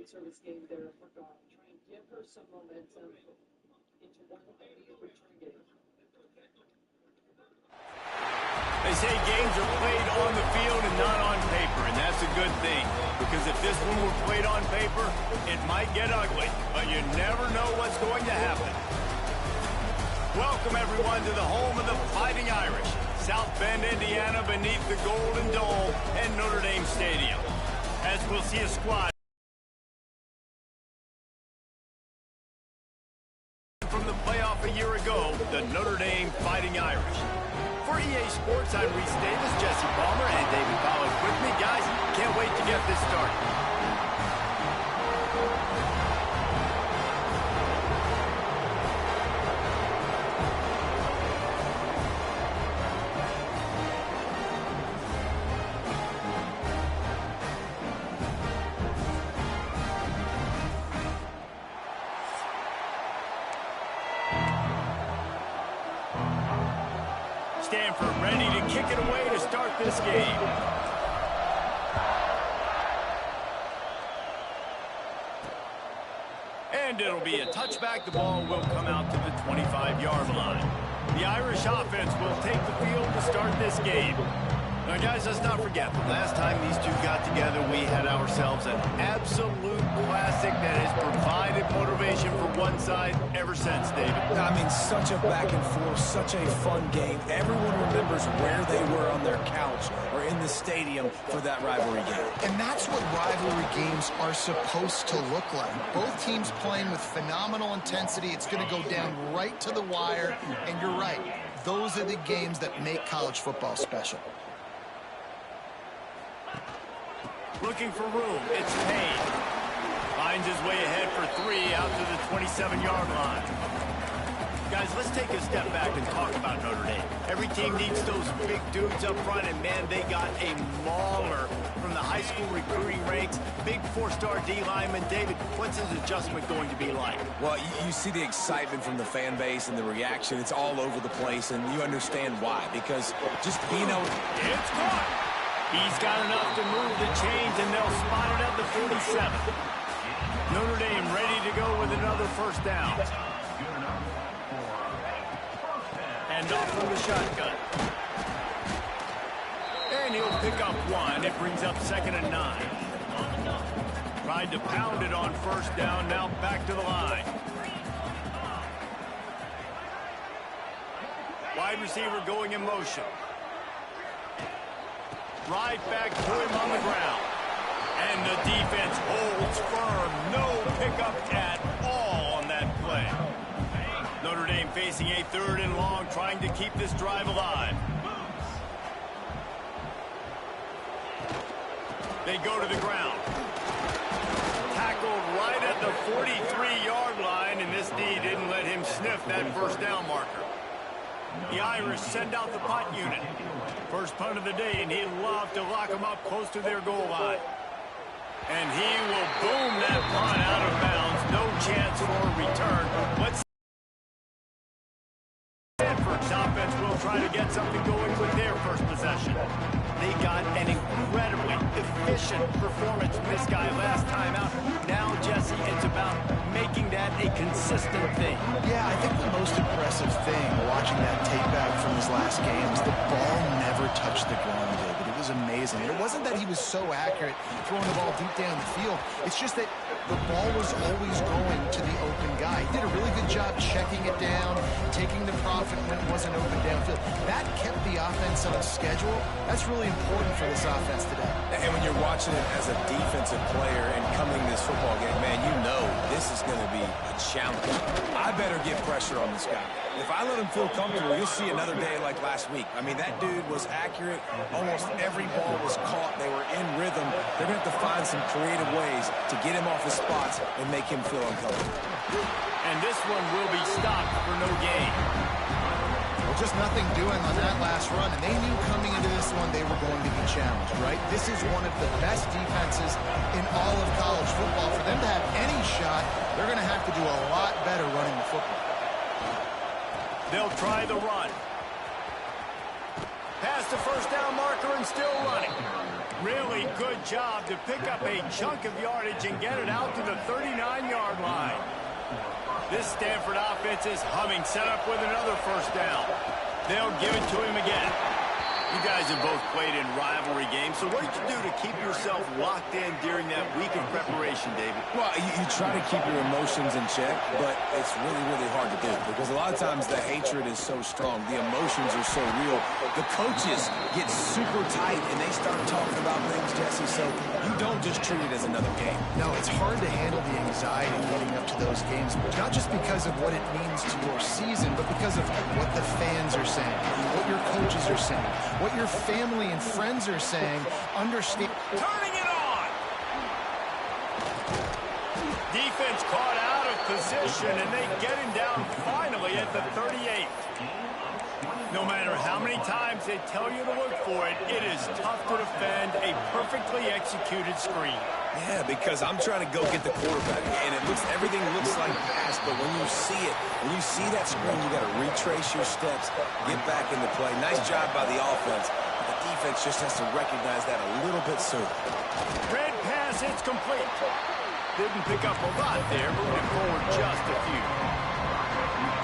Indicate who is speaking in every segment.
Speaker 1: service game there for God. Try and give her some momentum into one of the return games.
Speaker 2: They say games are played on the field and not on paper, and that's a good thing. Because if this one were played on paper, it might get ugly, but you never know what's going to happen. Welcome, everyone, to the home of the Fighting Irish, South Bend, Indiana, beneath the Golden Dome and Notre Dame Stadium. As we'll see a squad from the playoff a year ago, the Notre Dame Fighting Irish. For EA Sports, I'm Reese Davis, Jesse Palmer, and David Collins with me. Guys, can't wait to get this started. Stanford ready to kick it away to start this game. And it'll be a touchback. The ball will come out to the 25-yard line. The Irish offense will take the field to start this game. Now, guys, let's not forget, the last time these two got together, we had ourselves an absolute classic that has provided motivation for one side ever since, David.
Speaker 3: I mean, such a back and forth, such a fun game. Everyone remembers where they were on their couch or in the stadium for that rivalry game.
Speaker 4: And that's what rivalry games are supposed to look like. Both teams playing with phenomenal intensity. It's going to go down right to the wire. And you're right, those are the games that make college football special.
Speaker 2: Looking for room, it's Payne. Finds his way ahead for 3 out to the 27-yard line. Guys, let's take a step back and talk about Notre Dame. Every team needs those big dudes up front, and man, they got a mauler from the high school recruiting ranks. Big 4-star D lineman. David, what's his adjustment going to be like?
Speaker 3: Well, you see the excitement from the fan base and the reaction. It's all over the place, and you understand why. Because just being able...
Speaker 2: It's caught! He's got enough to move the chains, and they'll spot it at the 47. Notre Dame ready to go with another first down. And off from the shotgun. And he'll pick up 1. It brings up 2nd and 9. Tried to pound it on first down, now back to the line. Wide receiver going in motion. Right back to him on the ground. And the defense holds firm. No pickup at all on that play. Notre Dame facing a 3rd and long, trying to keep this drive alive. They go to the ground. Tackled right at the 43-yard line, and this D didn't let him sniff that first down marker. The Irish send out the punt unit. First punt of the day, and he'd love to lock them up close to their goal line. And he will boom that punt out of bounds. No chance for a return. Let's Stanford's offense will try to get something going with their first possession. They got an incredibly efficient performance from this guy last time out. Now, Jesse, it's about making that a consistent thing.
Speaker 4: Yeah, I think the most impressive thing watching that tape back from his last game is the ball never touched the ground, David. It was amazing. It wasn't that he was so accurate throwing the ball deep down the field. It's just that the ball was always going to the open guy. He did a really good job checking it down, taking the profit when it wasn't open downfield. That kept the offense on schedule. That's really important for this offense today.
Speaker 3: And when you're watching it as a defensive player and coming to this football game, man, you know this is going to be a challenge. I better get pressure on this guy. If I let him feel comfortable, you'll see another day like last week. I mean, that dude was accurate. Almost every ball was caught. They were in rhythm. They're going to have to find some creative ways to get him off his spots and make him feel uncomfortable.
Speaker 2: And this one will be stopped for no gain.
Speaker 4: Well, just nothing doing on that last run, and they knew coming into this one they were going to be challenged, right? This is one of the best defenses in all of college football. For them to have any shot, they're going to have to do a lot better running the football.
Speaker 2: They'll try the run. Past the first down marker and still running. Really good job to pick up a chunk of yardage and get it out to the 39-yard line. This Stanford offense is humming, set up with another first down. They'll give it to him again. You guys have both played in rivalry games, so what did you do to keep yourself locked in during that week of preparation, David?
Speaker 3: Well, you try to keep your emotions in check, but it's really, really hard to do because a lot of times the hatred is so strong. The emotions are so real. The coaches get super tight, and they start talking about things, Jesse, so you don't just treat it as another game.
Speaker 4: No, it's hard to handle the anxiety leading up to those games, not just because of what it means to your season, but because of what the fans are saying, what your coaches are saying, what your family and friends are saying. Understand.
Speaker 2: Turning it on! Defense caught out of position, and they get him down finally at the 38. No matter how many times they tell you to look for it, it is tough to defend a perfectly executed screen.
Speaker 3: Yeah, because I'm trying to go get the quarterback, and everything looks like pass, but when you see it, when you see that screen, you got to retrace your steps, get back into play. Nice job by the offense. The defense just has to recognize that a little bit sooner.
Speaker 2: Red pass, it's complete. Didn't pick up a lot there, moving forward just a few.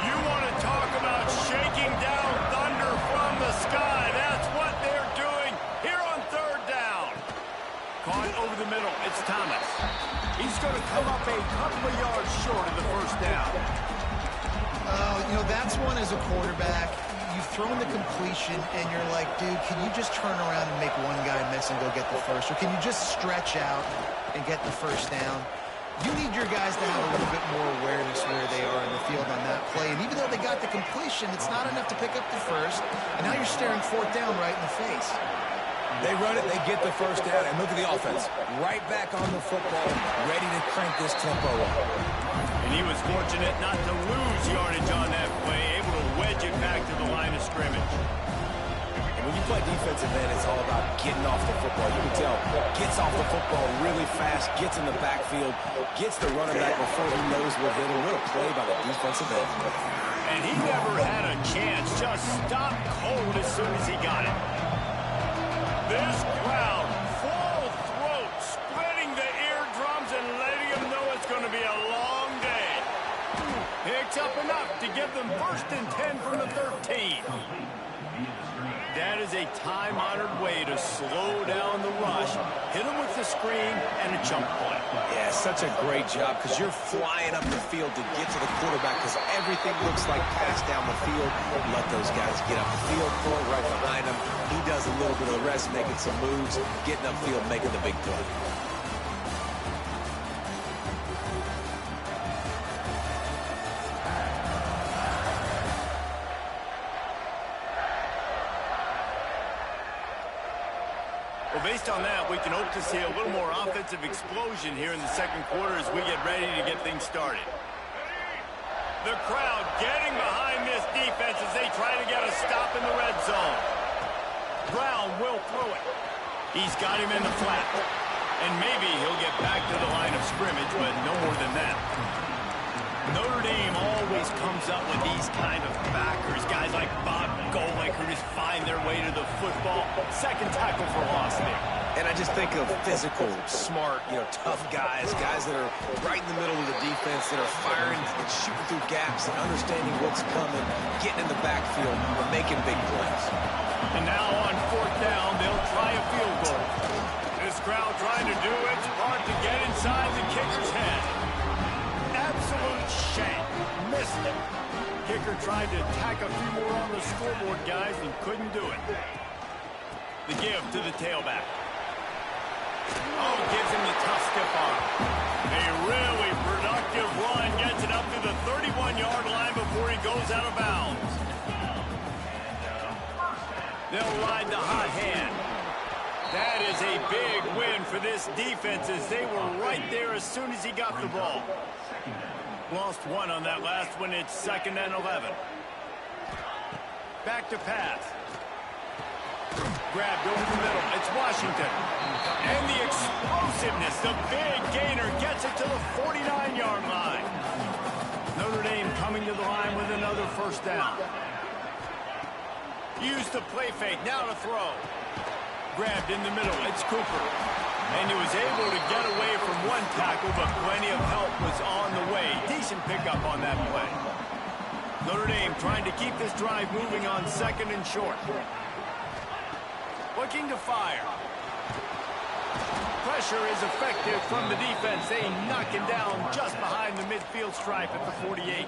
Speaker 2: You want to talk about shaking down thunder from the sky. That's what they're doing here on third down. Caught over the middle. It's Thomas. He's going to come up a couple of yards short of the first down.
Speaker 4: You know, that's one as a quarterback. You've thrown the completion, and you're like, dude, can you just turn around and make one guy miss and go get the first? Or can you just stretch out and get the first down? You need your guys to have a little bit more awareness where they are in the field on that play. And even though they got the completion, it's not enough to pick up the first. And now you're staring fourth down right in the face.
Speaker 3: They run it, they get the first down, and look at the offense. Right back on the football, ready to crank this tempo up.
Speaker 2: And he was fortunate not to lose yardage on that play, able to wedge it back to the line of scrimmage.
Speaker 3: And when you play defensive end, it's all about getting off the football. You can tell, gets off the football really fast, gets in the backfield, gets the running back before he knows what hit him. What a play by the defensive end.
Speaker 2: And he never had a chance, just stopped cold as soon as he got it. This crowd, full throat, spreading the eardrums and letting them know it's going to be a long day. Picks up enough to give them 1st and 10 from the 13. That is a time-honored way to slow down the rush, hit them with the screen, and a chunk play.
Speaker 3: Yeah, such a great job because you're flying up the field to get to the quarterback because everything looks like pass down the field. Let those guys get up the field, throw it right behind him. He does a little bit of the rest, making some moves, getting upfield, making the big play.
Speaker 2: Well, based on that, we can hope to see a little more offensive explosion here in the second quarter as we get ready to get things started. The crowd getting behind this defense as they try to get a stop in the red zone. Brown will throw it. He's got him in the flat. And maybe he'll get back to the line of scrimmage, but no more than that. Notre Dame always comes up with these kind of backers, guys like Bob Golick who just find their way to the football. Second tackle for loss there.
Speaker 3: And I just think of physical, smart, tough guys that are right in the middle of the defense, that are firing and shooting through gaps and understanding what's coming, getting in the backfield, and making big plays.
Speaker 2: And now on 4th down, they'll try a field goal. This crowd trying to do its part to get inside the kicker's head. Absolute shank. Missed it. Kicker tried to tack a few more on the scoreboard, guys, and couldn't do it. The give to the tailback. Oh, gives him the tough stiff arm. A really productive run gets it up to the 31-yard line before he goes out of bounds. They'll ride the hot hand. That is a big win for this defense as they were right there as soon as he got the ball. Lost one on that last one. It's 2nd and 11. Back to pass. Grabbed over the middle. It's Washington. And the explosiveness, the big gainer gets it to the 49-yard line. Notre Dame coming to the line with another first down. Use the play fake. Now to throw. Grabbed in the middle. It's Cooper. And he was able to get away from one tackle, but plenty of help was on the way. Decent pickup on that play. Notre Dame trying to keep this drive moving on 2nd and short. Looking to fire. Pressure is effective from the defense. They knock him down just behind the midfield stripe at the 48.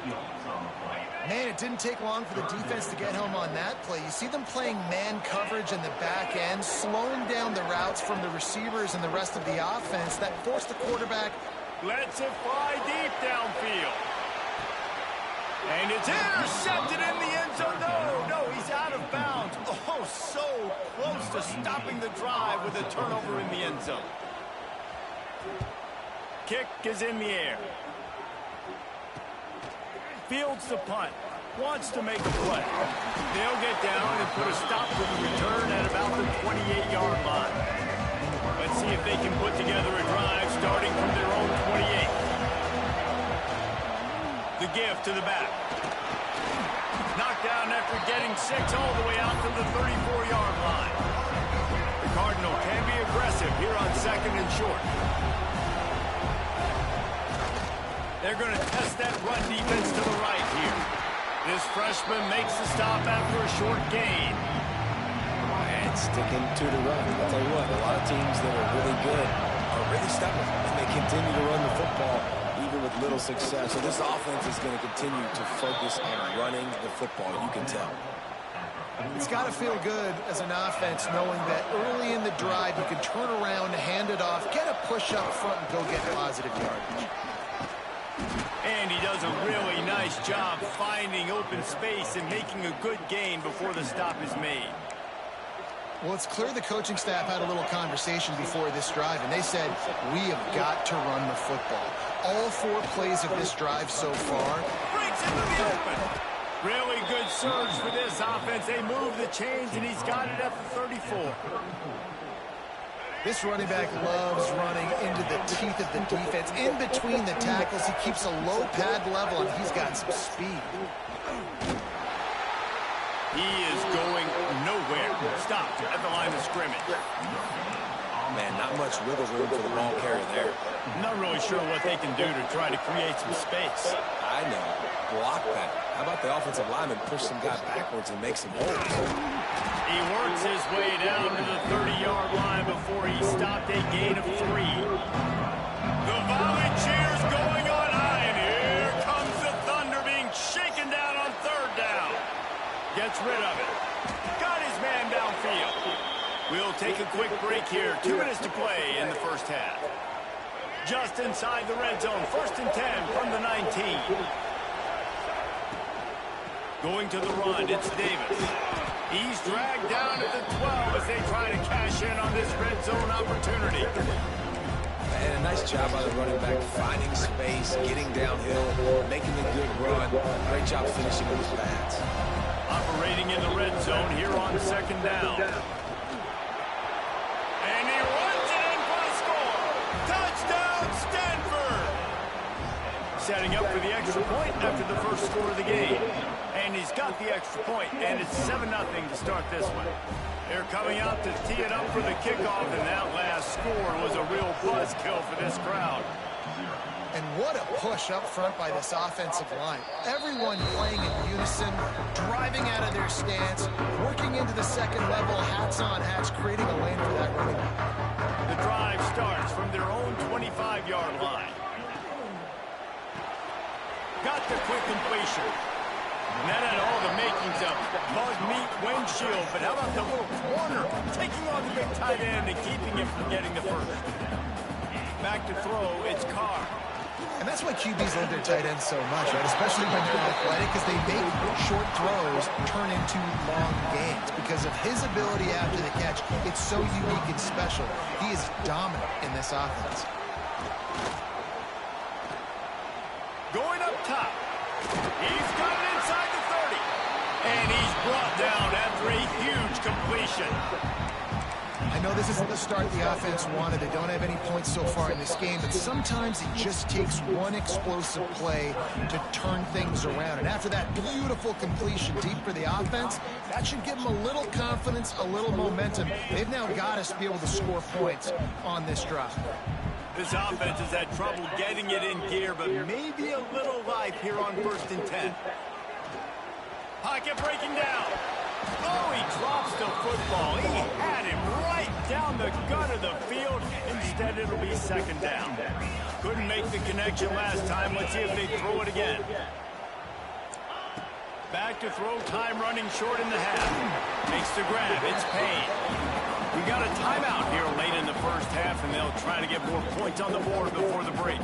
Speaker 4: Man, it didn't take long for the defense to get home on that play. You see them playing man coverage in the back end, slowing down the routes from the receivers and the rest of the offense. That forced the quarterback.
Speaker 2: Lets it fly deep downfield. And it's intercepted in the end zone. No, he's out of bounds. Oh, so close to stopping the drive with a turnover in the end zone. Kick is in the air. Fields the punt. Wants to make a play. They'll get down and put a stop to the return at about the 28-yard line. Let's see if they can put together a drive starting from their own 28. The give to the back. Knocked down after getting 6 all the way out to the 34-yard line. The Cardinal can be aggressive here on 2nd and short. They're going to test that run defense to the right here. This freshman makes the stop after a short gain.
Speaker 3: And sticking to the run. I'll tell you what, a lot of teams that are really good are really stubborn, and they continue to run the football even with little success. So this offense is going to continue to focus on running the football, you can tell.
Speaker 4: It's got to feel good as an offense knowing that early in the drive you can turn around, hand it off, get a push up front, and go get positive yardage.
Speaker 2: And he does a really nice job finding open space and making a good gain before the stop is made.
Speaker 4: Well, it's clear the coaching staff had a little conversation before this drive, and they said, we have got to run the football. All 4 plays of this drive so far.
Speaker 2: Breaks into the open. Really good surge for this offense. They move the chains, and he's got it at the 34.
Speaker 4: This running back loves running into the teeth of the defense. In between the tackles, he keeps a low pad level, and he's got some speed.
Speaker 2: He is going nowhere. Stopped at the line of scrimmage.
Speaker 3: Man, not much wiggle room for the ball carrier there.
Speaker 2: Not really sure what they can do to try to create some space.
Speaker 3: I know. Block that. How about the offensive lineman push some guy backwards and make some holes?
Speaker 2: He works his way down to the 30-yard line before he stopped a gain of 3. The volley cheers going on high, and here comes the Thunder being shaken down on 3rd down. Gets rid of it. Got his man downfield. We'll take a quick break here. 2 minutes to play in the first half. Just inside the red zone. 1st and 10 from the 19. Going to the run, it's Davis. He's dragged down at the 12 as they try to cash in on this red zone opportunity.
Speaker 3: And a nice job by the running back, finding space, getting downhill, making a good run. Great job finishing with his pads.
Speaker 2: Operating in the red zone here on 2nd down. And he runs it in for the score. Touchdown, Stanford! Setting up for the extra point after the first score of the game. And he's got the extra point, and it's 7-0 to start this one. They're coming out to tee it up for the kickoff, and that last score was a real buzzkill for this crowd.
Speaker 4: And what a push up front by this offensive line. Everyone playing in unison, driving out of their stance, working into the 2nd level, hats on hats, creating a lane for that running back.
Speaker 2: The drive starts from their own 25-yard line. Got the quick completion. And that had all the makings of Buzz Meat windshield, but how about the little corner taking on the big tight end and keeping him from getting the first? Back to throw, it's Carr.
Speaker 4: And that's why QBs love their tight ends so much, right? Especially when they're athletic, because they make short throws turn into long gains. Because of his ability after the catch, it's so unique and special. He is dominant in this offense.
Speaker 2: Going up top. He's got it inside the 30. And he's brought down after a huge completion.
Speaker 4: I know this isn't the start the offense wanted. They don't have any points so far in this game, but sometimes it just takes one explosive play to turn things around. And after that beautiful completion deep for the offense, that should give them a little confidence, a little momentum. They've now got us to be able to score points on this drive.
Speaker 2: This offense has had trouble getting it in gear, but maybe a little life here on 1st and 10. Pocket breaking down. Oh, he drops the football. He had him right down the gut of the field. Instead, it'll be 2nd down. Couldn't make the connection last time. Let's see if they throw it again. Back to throw, time running short in the half. Makes the grab. It's Payne. We got a timeout here late in the 1st half, and they'll try to get more points on the board before the break.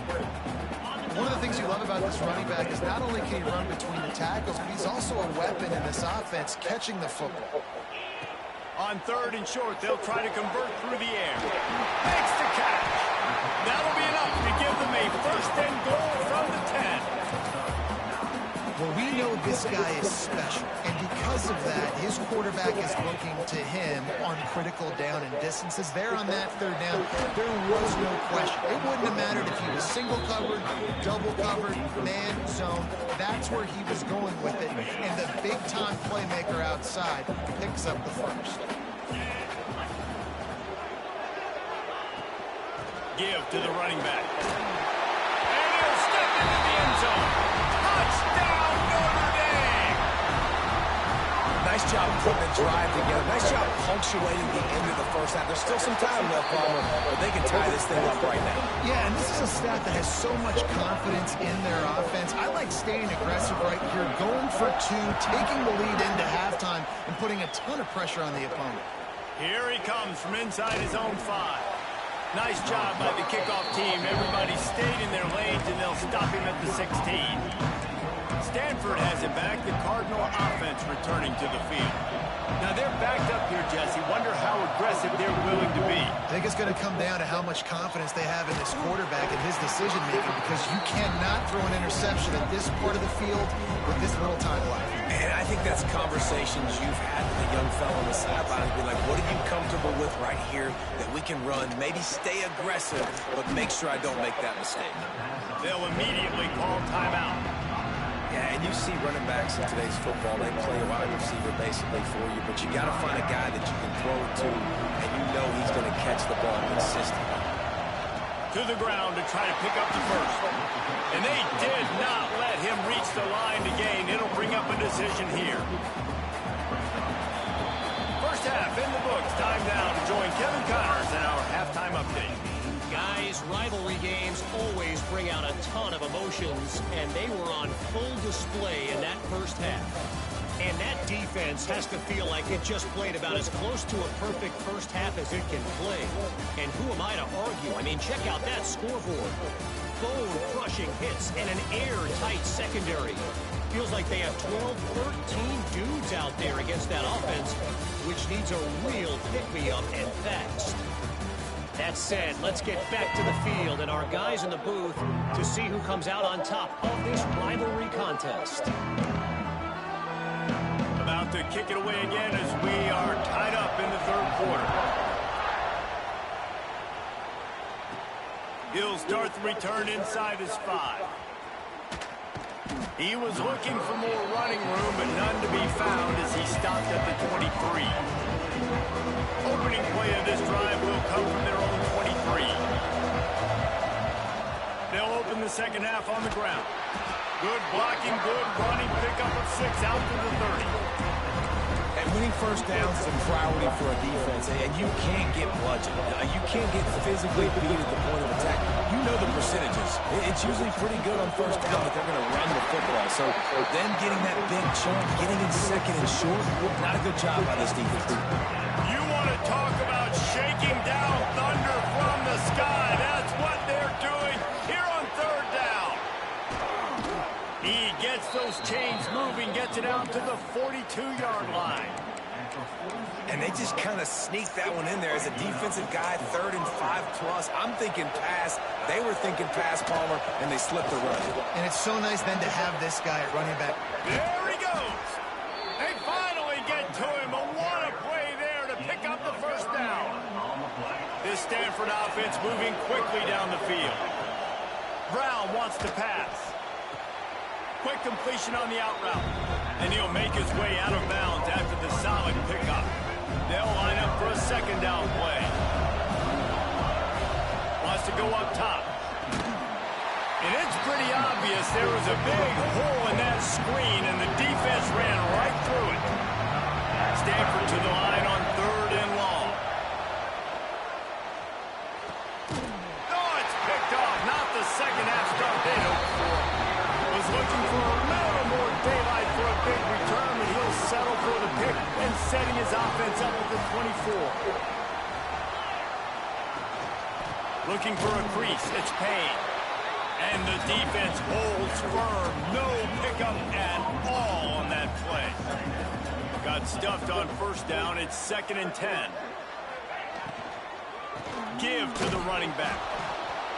Speaker 4: One of the things you love about this running back is not only can he run between the tackles, but he's also a weapon in this offense, catching the football.
Speaker 2: On 3rd and short, they'll try to convert through the air. Makes the catch. That'll be enough to give them a 1st and goal from the 10.
Speaker 4: Well, we know this guy is special, and because of that, his quarterback is looking to him on critical down and distances. There on that 3rd down, there was no question. It wouldn't have mattered if he was single covered, double covered, man, zone. That's where he was going with it, and the big-time playmaker outside picks up the 1st.
Speaker 2: Give to the running back. And he'll step into the end zone. Touchdown, Notre Dame!
Speaker 3: Nice job putting the drive together. Nice job punctuating the end of the 1st half. There's still some time left, Palmer, but they can tie this thing up right now.
Speaker 4: Yeah, and this is a staff that has so much confidence in their offense. I like staying aggressive right here, going for 2, taking the lead into halftime, and putting a ton of pressure on the opponent.
Speaker 2: Here he comes from inside his own 5. Nice job by the kickoff team. Everybody stayed in their lanes, and they'll stop him at the 16. Stanford has it back. The Cardinal offense returning to the field. Now they're backed up here, Jesse. Wonder how aggressive they're willing to be.
Speaker 4: I think it's going to come down to how much confidence they have in this quarterback and his decision-making, because you cannot throw an interception at this part of the field with this little time left.
Speaker 3: And I think that's conversations you've had with the young fellow on the sideline. Be like, what are you comfortable with right here that we can run? Maybe stay aggressive, but make sure I don't make that mistake.
Speaker 2: They'll immediately call timeout.
Speaker 3: Yeah, and you see running backs in today's football, they play a wide receiver basically for you, but you got to find a guy that you can throw it to, and you know he's going to catch the ball consistently.
Speaker 2: To the ground to try to pick up the 1st. And they did not let him reach the line to gain. It'll bring up a decision here. 1st half in the books. Time now to join Kevin Connors in our halftime update.
Speaker 5: Guys, rivalry games always bring out a ton of emotions, and they were on full display in that 1st half. And that defense has to feel like it just played about as close to a perfect 1st half as it can play. And who am I to argue? I mean, check out that scoreboard. Bone-crushing hits and an airtight secondary. Feels like they have 12, 13 dudes out there against that offense, which needs a real pick-me-up and fast. That said, let's get back to the field and our guys in the booth to see who comes out on top of this rivalry contest.
Speaker 2: About to kick it away again as we are tied up in the 3rd quarter. He'll start the return inside his 5. He was looking for more running room, but none to be found as he stopped at the 23. Opening play of this drive will come from their own 23. They'll open the 2nd half on the ground. Good blocking, good running, pickup of 6 out to the 30.
Speaker 3: And winning 1st downs is a priority for a defense, and you can't get bludgeoned. You can't get physically beat at the point of attack. You know the percentages. It's usually pretty good on 1st down, but they're going to run the football. So them getting that big chunk, getting in 2nd and short, not a good job by this defense.
Speaker 2: You want to talk about shaking down thunder from the sky. That's what they're doing here on 3rd down. He gets those chains moving, gets it out to the 42-yard line.
Speaker 3: And they just kind of sneaked that one in there as a defensive guy, 3rd and 5+. I'm thinking pass. They were thinking pass, Palmer, and they slipped the run.
Speaker 4: And it's so nice then to have this guy at running back.
Speaker 2: There he goes. They finally get to him. A what a play there to pick up the 1st down. Stanford offense moving quickly down the field. Brown wants to pass. Quick completion on the out route. And he'll make his way out of bounds after the solid pickup. They'll line up for a second down play. Wants to go up top. And it's pretty obvious there was a big hole in that screen, and the defense ran right through it. Stanford to the line on 3rd and long. Oh, it's picked off. Not the second half start they hoped for. Was looking for a little more daylight for a big return, and he'll settle for the pick and setting his offense up at the 24. Looking for a crease. It's Payne. And the defense holds firm. No pickup at all on that play. Got stuffed on 1st down. It's 2nd and 10. Give to the running back.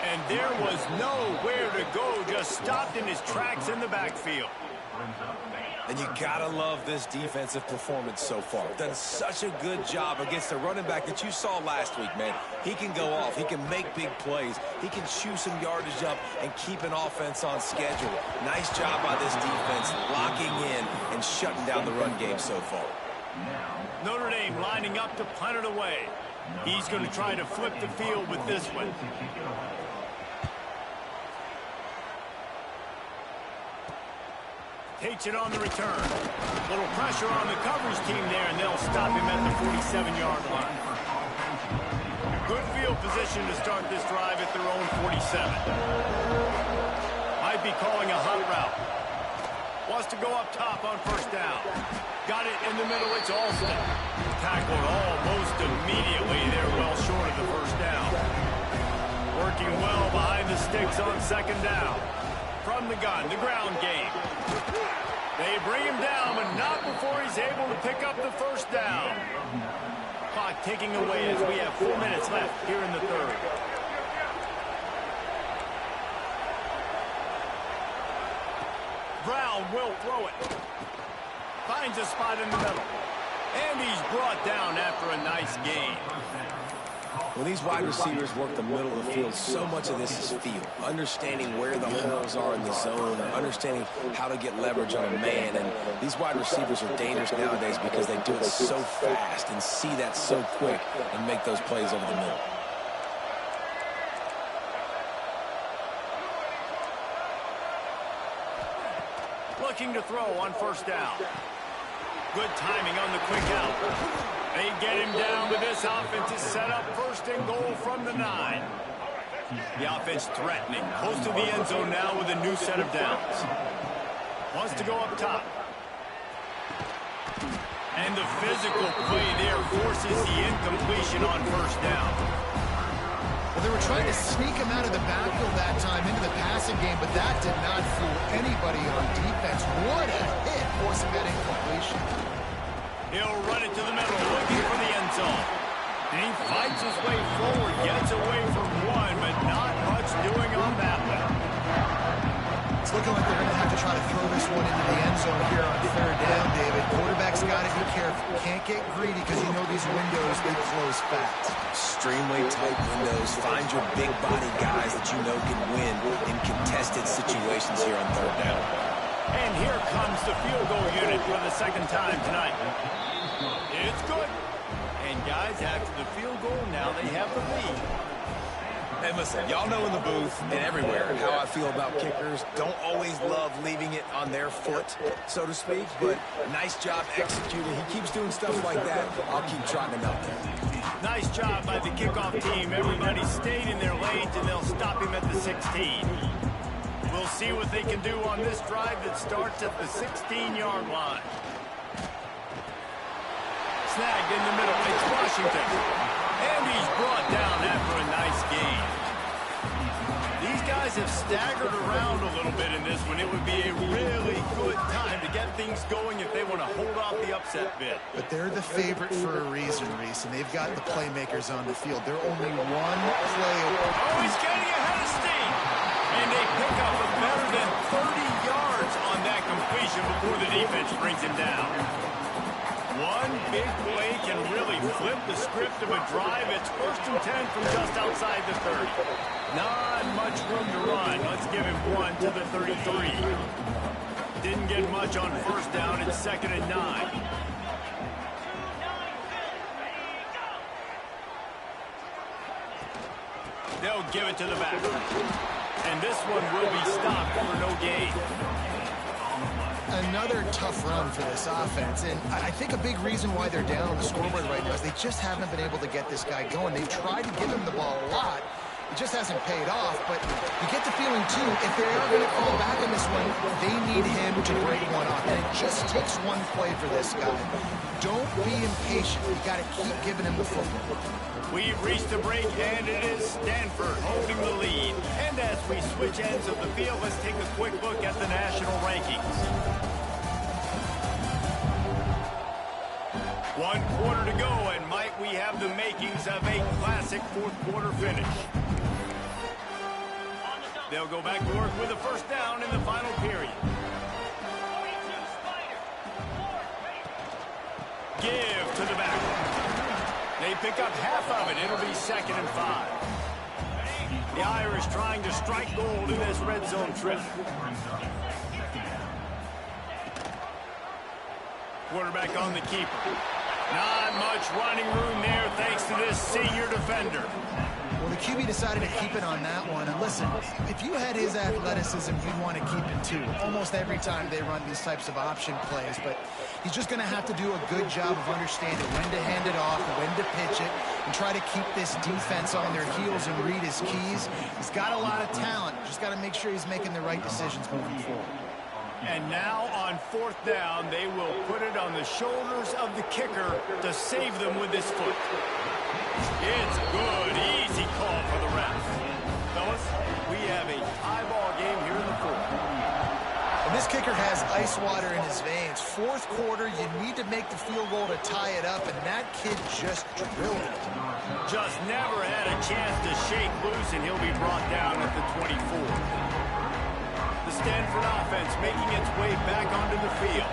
Speaker 2: And there was nowhere to go. Just stopped in his tracks in the backfield.
Speaker 3: And you gotta love this defensive performance so far. Done such a good job against the running back that you saw last week, man. He can go off. He can make big plays. He can chew some yardage up and keep an offense on schedule. Nice job by this defense locking in and shutting down the run game so far.
Speaker 2: Notre Dame lining up to punt it away. He's going to try to flip the field with this one. Takes it on the return. Little pressure on the coverage team there, and they'll stop him at the 47-yard line. Good field position to start this drive at their own 47. Might be calling a hot route. Wants to go up top on 1st down. Got it in the middle. It's Alston. Tackled almost immediately. They're well short of the 1st down. Working well behind the sticks on 2nd down. From the gun, the ground game. They bring him down, but not before he's able to pick up the 1st down. Clock ticking away as we have 4 minutes left here in the 3rd. Brown will throw it. Finds a spot in the middle. And he's brought down after a nice gain.
Speaker 3: When these wide receivers work the middle of the field, so much of this is feel. Understanding where the holes are in the zone, understanding how to get leverage on a man. And these wide receivers are dangerous nowadays because they do it so fast and see that so quick and make those plays over the middle.
Speaker 2: Looking to throw on 1st down. Good timing on the quick out. They get him down, but this offense is set up 1st and goal from the 9. The offense threatening. Close to the end zone now with a new set of downs. Wants to go up top. And the physical play there forces the incompletion on 1st down.
Speaker 4: Well, they were trying to sneak him out of the backfield that time into the passing game, but that did not fool anybody on defense. What a hit forcing that incompletion.
Speaker 2: He'll run it to the middle, looking for the end zone. And he fights his way forward, gets away from one, but not much doing on that one.
Speaker 4: It's looking like they're going to have to try to throw this one into the end zone here on 3rd down, David. Quarterback's got to be careful. Can't get greedy because you know these windows, they close fast.
Speaker 3: Extremely tight windows. Find your big body guys that you know can win in contested situations here on 3rd down.
Speaker 2: And here comes the field goal unit for the 2nd time tonight. It's good. And guys, after the field goal, now they have the lead.
Speaker 3: And listen, y'all know in the booth and everywhere how I feel about kickers. Don't always love leaving it on their foot, so to speak, but nice job executing. He keeps doing stuff like that. I'll keep trotting him out there.
Speaker 2: Nice job by the kickoff team. Everybody stayed in their lanes, and they'll stop him at the 16. We'll see what they can do on this drive that starts at the 16-yard line. Snagged in the middle. It's Washington. And he's brought down after a nice gain. These guys have staggered around a little bit in this one. It would be a really good time to get things going if they want to hold off the upset bid.
Speaker 4: But they're the favorite for a reason, Reese, and they've got the playmakers on the field. They're only one play away.
Speaker 2: Oh, he's getting ahead of steam. And they pick up a better than 30 yards on that completion before the defense brings him down. One big play can really flip the script of a drive. It's 1st and 10 from just outside the 30. Not much room to run. Let's give him one to the 33. Didn't get much on 1st down. It's 2nd and 9. They'll give it to the back. And this one will be stopped for no gain.
Speaker 4: Another tough run for this offense, and I think a big reason why they're down on the scoreboard right now is they just haven't been able to get this guy going. They've tried to give him the ball a lot. It just hasn't paid off, but you get the feeling, too, if they are going to fall back in this one, they need him to break one off, and it just takes one play for this guy. Don't be impatient. You got to keep giving him the football.
Speaker 2: We've reached the break, and it is Stanford holding the lead. And as we switch ends of the field, let's take a quick look at the national rankings. 1 quarter to go, and might we have the makings of a classic 4th quarter finish. They'll go back to work with a 1st down in the final period. Give to the back. They pick up half of it. It'll be 2nd and 5. The Irish trying to strike gold in this red zone trip. Quarterback on the keeper. Not much running room there thanks to this senior defender.
Speaker 4: Well, the QB decided to keep it on that one. And listen, if you had his athleticism, you'd want to keep it too. Almost every time they run these types of option plays. But he's just going to have to do a good job of understanding when to hand it off, when to pitch it, and try to keep this defense on their heels and read his keys. He's got a lot of talent. Just got to make sure he's making the right decisions moving forward.
Speaker 2: And now on 4th down, they will put it on the shoulders of the kicker to save them with this foot. It's good. Easy call for the ref. Fellas, we have a tie ball game here in the 4th.
Speaker 4: And this kicker has ice water in his veins. 4th quarter, you need to make the field goal to tie it up, and that kid just drilled it.
Speaker 2: Just never had a chance to shake loose, and he'll be brought down at the 24. The Stanford offense making its way back onto the field.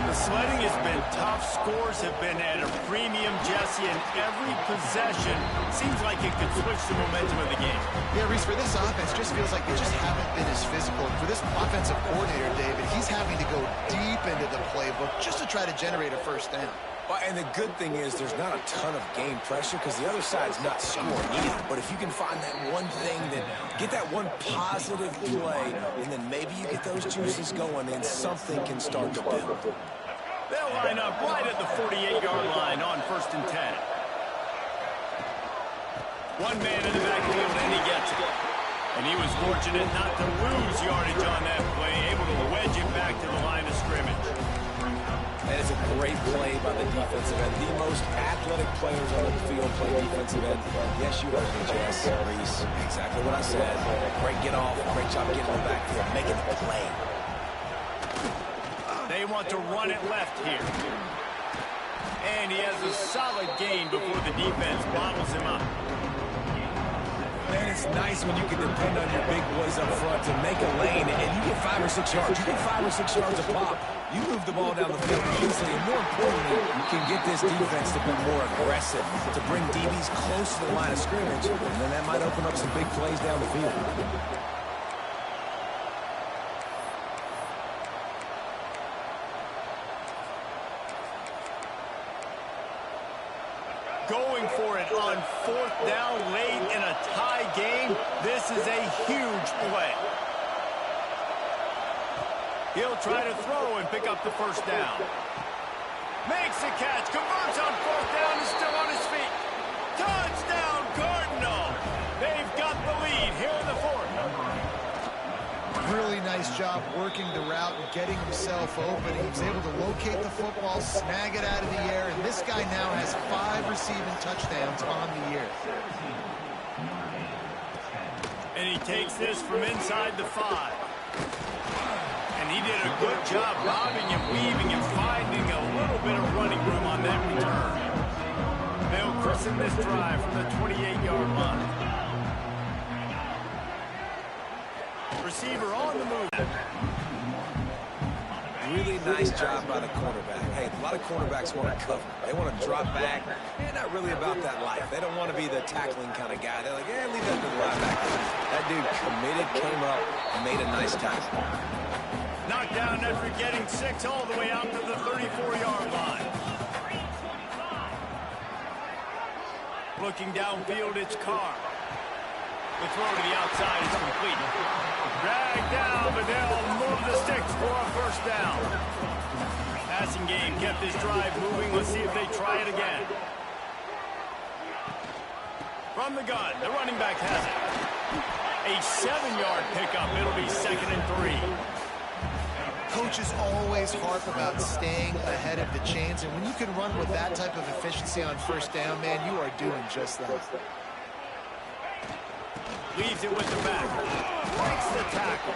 Speaker 2: The sledding has been tough. Scores have been at a premium, Jesse, and every possession seems like it could switch the momentum of the game.
Speaker 4: Yeah, Reese, for this offense, just feels like they just haven't been as physical. For this offensive coordinator, David, he's having to go deep into the playbook just to try to generate a 1st down.
Speaker 3: Well, and the good thing is there's not a ton of game pressure because the other side's not scoring either. But if you can find that one thing, then get that one positive play, and then maybe you get those juices going and something can start to build.
Speaker 2: They'll line up right at the 48-yard line on 1st and 10. One man in the backfield, and he gets it. And he was fortunate not to lose yardage on that play, able to wedge it back to the line of scrimmage.
Speaker 3: That is a great play by the defensive end. The most athletic players on the field play defensive end. Yes, you heard me, Jess. Reese, exactly what I said. Great get off, great job getting in the backfield, making the play.
Speaker 2: They want to run it left here. And he has a solid gain before the defense bottles him up.
Speaker 3: Man, it's nice when you can depend on your big boys up front to make a lane, and you get 5 or 6 yards. You get 5 or 6 yards a pop. You move the ball down the field easily, and more importantly, you can get this defense to be more aggressive, to bring DBs close to the line of scrimmage, and then that might open up some big plays down the field.
Speaker 2: Going for it on 4th down late in a tie game. This is a huge play. He'll try to throw and pick up the 1st down. Makes the catch, converts on 4th down, and still on his feet. Touchdown, Cardinal! They've got the lead here in the 4th.
Speaker 4: Really nice job working the route and getting himself open. He was able to locate the football, snag it out of the air, and this guy now has 5 receiving touchdowns on the year.
Speaker 2: And he takes this from inside the 5. And he did a good job bobbing and weaving and finding a little bit of running room on that return. They'll christen this drive from the 28-yard line. Receiver on the move.
Speaker 3: Really nice job by the cornerback. Hey, a lot of cornerbacks want to cover. They want to drop back. They're not really about that life. They don't want to be the tackling kind of guy. They're like, yeah, leave that to the linebacker. That dude committed, came up, and made a nice tackle.
Speaker 2: Knocked down after getting 6 all the way out to the 34-yard line. Looking downfield, it's Carr. The throw to the outside is complete. Dragged down, but they'll move the sticks for a first down. Passing game kept this drive moving. Let's see if they try it again. From the gun, the running back has it. A 7-yard pickup. It'll be 2nd and 3.
Speaker 4: Coaches always harp about staying ahead of the chains, and when you can run with that type of efficiency on first down, man, you are doing just that.
Speaker 2: Leaves it with the back. Breaks the tackle.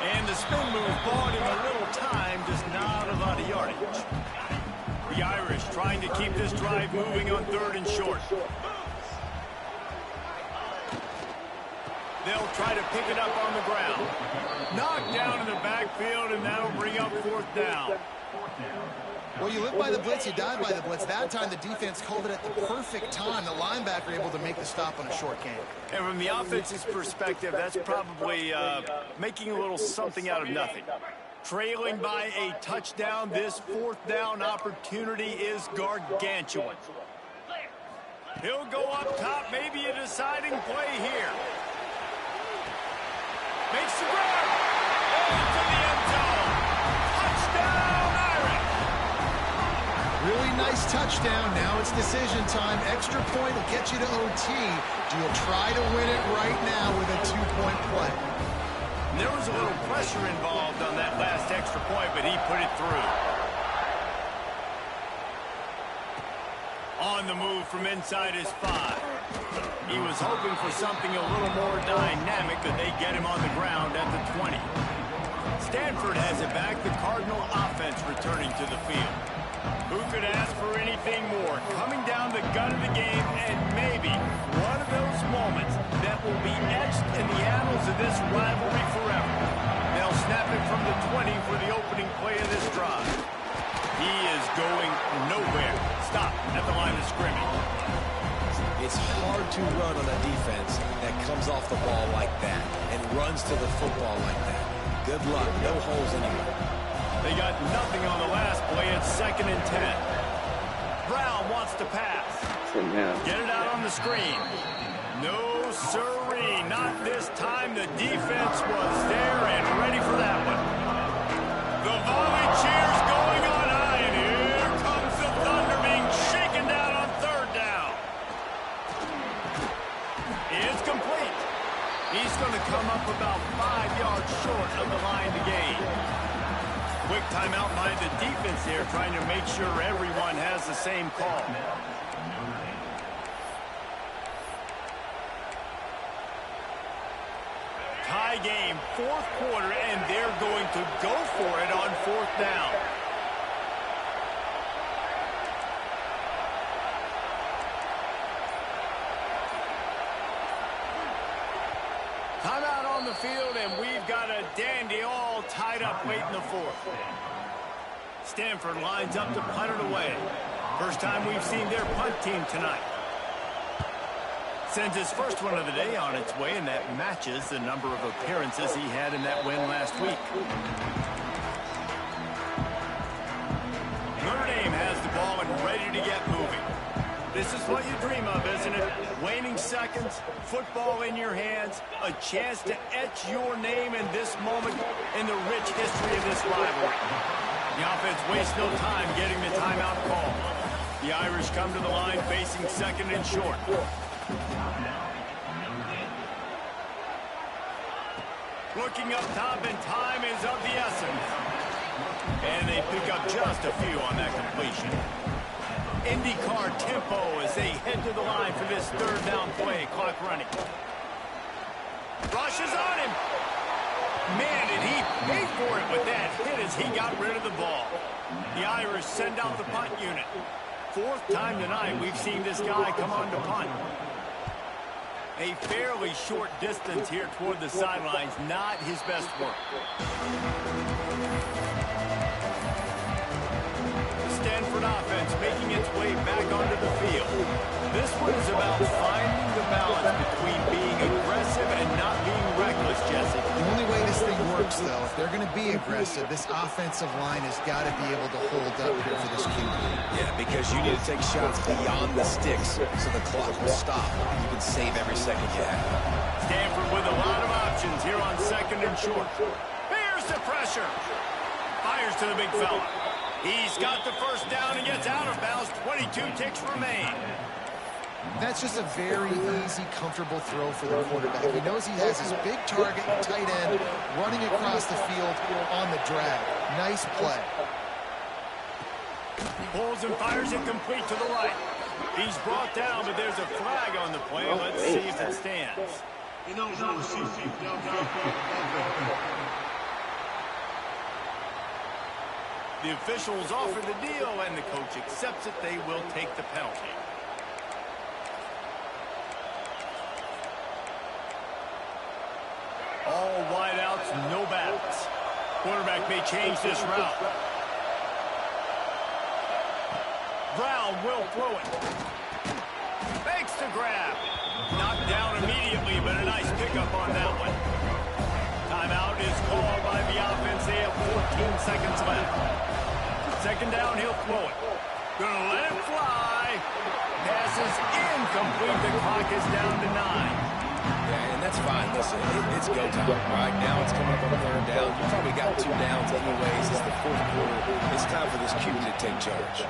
Speaker 2: And the spin move bought him a little time, just not a lot of yardage. The Irish trying to keep this drive moving on 3rd and short. They'll try to pick it up on the ground. Knocked down in the backfield, and that'll bring up 4th down.
Speaker 4: Well, you live by the blitz, you die by the blitz. That time, the defense called it at the perfect time. The linebacker able to make the stop on a short game.
Speaker 2: And from the offense's perspective, that's probably making a little something out of nothing. Trailing by a touchdown, this 4th down opportunity is gargantuan. He'll go up top, maybe a deciding play here. Makes the grab. Into the end zone. Touchdown, Irish.
Speaker 4: Really nice touchdown. Now it's decision time. Extra point will get you to OT. Do you try to win it right now with a 2-point play?
Speaker 2: There was a little pressure involved on that last extra point, but he put it through. On the move from inside his 5. He was hoping for something a little more dynamic, but they get him on the ground at the 20. Stanford has it back, the Cardinal offense returning to the field. Who could ask for anything more? Coming down the gun of the game, and maybe one of those moments that will be etched in the annals of this rivalry forever. They'll snap it from the 20 for the opening play of this drive. He is going nowhere. Stop at the line of scrimmage.
Speaker 3: It's hard to run on a defense that comes off the ball like that and runs to the football like that. Good luck. No holes anywhere.
Speaker 2: They got nothing on the last play. It's 2nd and 10. Brown wants to pass. Get it out on the screen. No, sirree. Not this time. The defense was there and ready for that one. The volley cheers going on high, and here comes the Thunder being shaken down on 3rd down. It's complete. He's going to come up about 5 yards short of the line to gain. Quick timeout by the defense here, trying to make sure everyone has the same call. Tie game, 4th quarter, and they're going to go for it on 4th down. Timeout on the field, and we've got a dandy all tied up late in the 4th. Stanford lines up to punt it away. First time we've seen their punt team tonight. Sends his first one of the day on its way, and that matches the number of appearances he had in that win last week. Notre Dame has the ball and ready to get moving. This is what you dream of, isn't it? Waning seconds, football in your hands, a chance to etch your name in this moment in the rich history of this rivalry. The offense wastes no time getting the timeout call. The Irish come to the line facing 2nd and short. Looking up top, and time is of the essence. And they pick up just a few on that completion. IndyCar tempo as they head to the line for this 3rd down play. Clock running. Rushes on him. Man, did he pay for it with that hit as he got rid of the ball. The Irish send out the punt unit. 4th time tonight we've seen this guy come on to punt. A fairly short distance here toward the sidelines, not his best work.
Speaker 4: folks, though. If they're going to be aggressive, this offensive line has got to be able to hold up here for this QB.
Speaker 3: Yeah, because you need to take shots beyond the sticks so the clock will stop. You can save every second you have.
Speaker 2: Stanford with a lot of options here on 2nd and short. Here's the pressure. Fires to the big fella. He's got the first down and gets out of bounds. 22 ticks remain.
Speaker 4: That's just a very easy, comfortable throw for the quarterback. He knows he has his big target, tight end, running across the field on the drag. Nice play.
Speaker 2: Pulls and fires it complete to the right. He's brought down, but there's a flag on the play. Let's see if it stands. The officials offer the deal, and the coach accepts it. They will take the penalty. All wideouts, no backs. Quarterback may change this route. Brown will throw it. Makes the grab. Knocked down immediately, but a nice pickup on that one. Timeout is called by the offense. They have 14 seconds left. 2nd down, he'll throw it. Gonna let it fly. Pass is incomplete. The clock is down to 9.
Speaker 3: Yeah, and that's fine. Listen, it's go time. Right now it's coming up on 3rd down. You probably got 2 downs anyways. It's the 4th quarter. It's time for this QB to take charge.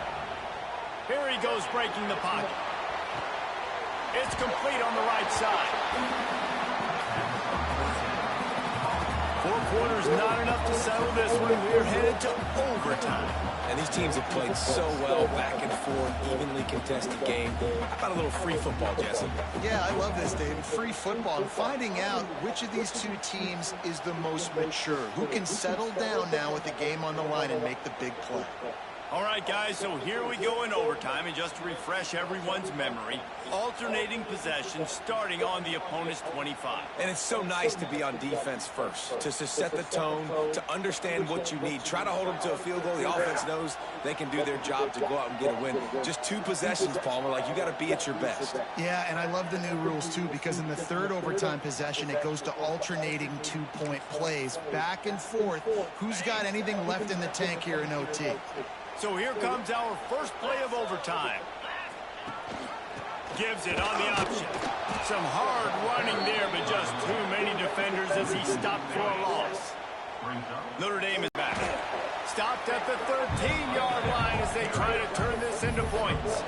Speaker 2: Here he goes breaking the pocket. It's complete on the right side. 4 quarters not enough to settle this one. We're headed to overtime.
Speaker 3: And these teams have played so well, back and forth, evenly contested game. How about a little free football, Jesse?
Speaker 4: Yeah, I love this, David. Free football. I'm finding out which of these 2 teams is the most mature. Who can settle down now with the game on the line and make the big play.
Speaker 2: All right, guys, so here we go in overtime, and just to refresh everyone's memory, alternating possession starting on the opponent's 25.
Speaker 3: And it's so nice to be on defense first, to set the tone, to understand what you need. Try to hold them to a field goal. The offense knows they can do their job to go out and get a win. Just 2 possessions, Palmer, like you got to be at your best.
Speaker 4: Yeah, and I love the new rules, too, because in the 3rd overtime possession, it goes to alternating 2-point plays, back and forth. Who's got anything left in the tank here in OT?
Speaker 2: So here comes our first play of overtime. Gives it on the option. Some hard running there, but just too many defenders as he stopped for a loss. Notre Dame is back. Stopped at the 13-yard line as they try to turn this into points.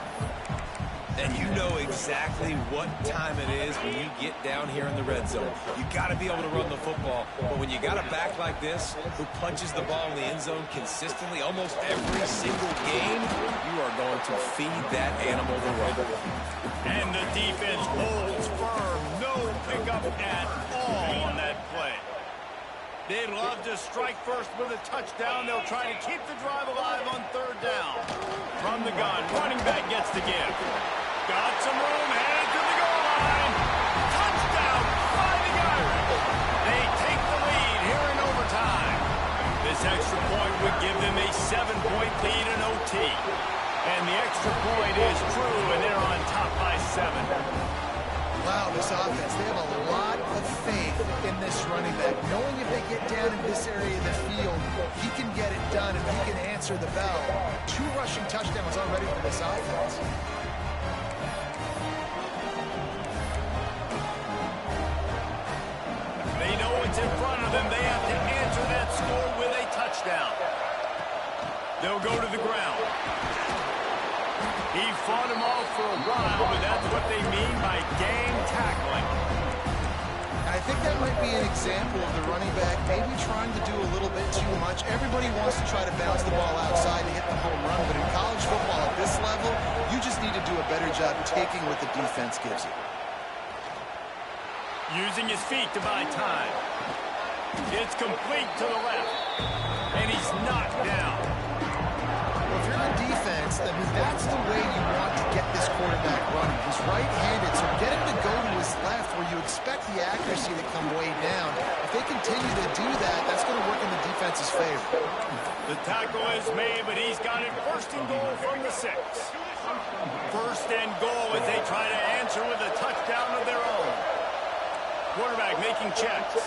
Speaker 3: And you know exactly what time it is when you get down here in the red zone. You got to be able to run the football. But when you got a back like this who punches the ball in the end zone consistently almost every single game, you are going to feed that animal the run.
Speaker 2: And the defense holds firm. No pickup at all on that play. They'd love to strike first with a touchdown. They'll try to keep the drive alive on 3rd down. From the gun, running back gets the give. Got some room, headed to the goal line. Touchdown by the Irish. They take the lead here in overtime. This extra point would give them a 7-point lead in OT. And the extra point is true, and they're on top by 7.
Speaker 4: Wow, this offense, they have a lot of faith in this running back. Knowing if they get down in this area of the field, he can get it done and he can answer the bell. 2 rushing touchdowns already for this offense.
Speaker 2: They know what's in front of them. They have to answer that score with a touchdown. They'll go to the ground. He fought him off for a while, but that's what they mean by gang tackling.
Speaker 4: I think that might be an example of the running back maybe trying to do a little bit too much. Everybody wants to try to bounce the ball outside to hit the home run, but in college football at this level, you just need to do a better job taking what the defense gives you.
Speaker 2: Using his feet to buy time. It's complete to the left, and he's knocked down.
Speaker 4: Well, if you're on defense, I mean, that's the way you want to get this quarterback running. He's right-handed, so get him to go to his left where you expect the accuracy to come way down. If they continue to do that, that's going to work in the defense's favor.
Speaker 2: The tackle is made, but he's got it 1st and goal from the 6. 1st and goal as they try to answer with a touchdown of their own. Quarterback making checks.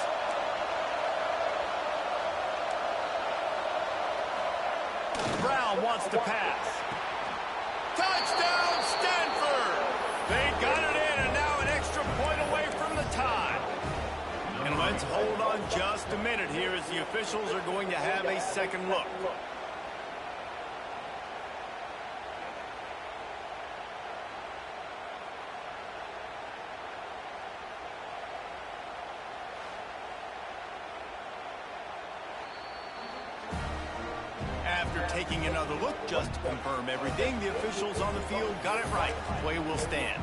Speaker 2: Let's hold on just a minute here as the officials are going to have a second look. After taking another look just to confirm everything, the officials on the field got it right. Play will stand.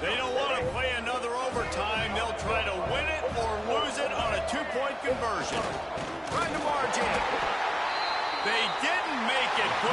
Speaker 2: They don't want to play another overtime. They'll try to win it or lose it on a two-point conversion. Run the margin. They didn't make it push.